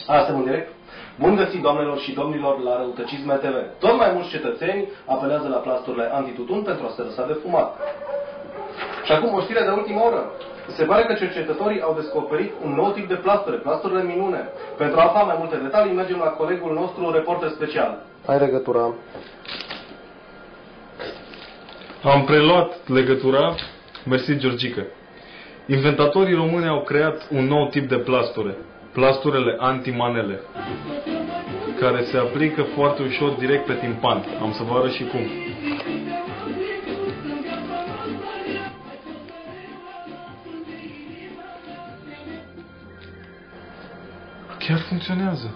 Suntem în direct? Bun găsit, doamnelor și domnilor, la Răutăcisme TV. Tot mai mulți cetățeni apelează la plasturile antitutun pentru a se lăsa de fumat. Și acum o știre de ultimă oră. Se pare că cercetătorii au descoperit un nou tip de plasture, plasturile minune. Pentru a afla mai multe detalii, mergem la colegul nostru, reporter special. Ai legătura. Am preluat legătura. Mersi, Georgica. Inventatorii români au creat un nou tip de plasture. Plasturele antimanele, care se aplică foarte ușor direct pe timpan. Am să vă arăt și cum. Chiar funcționează.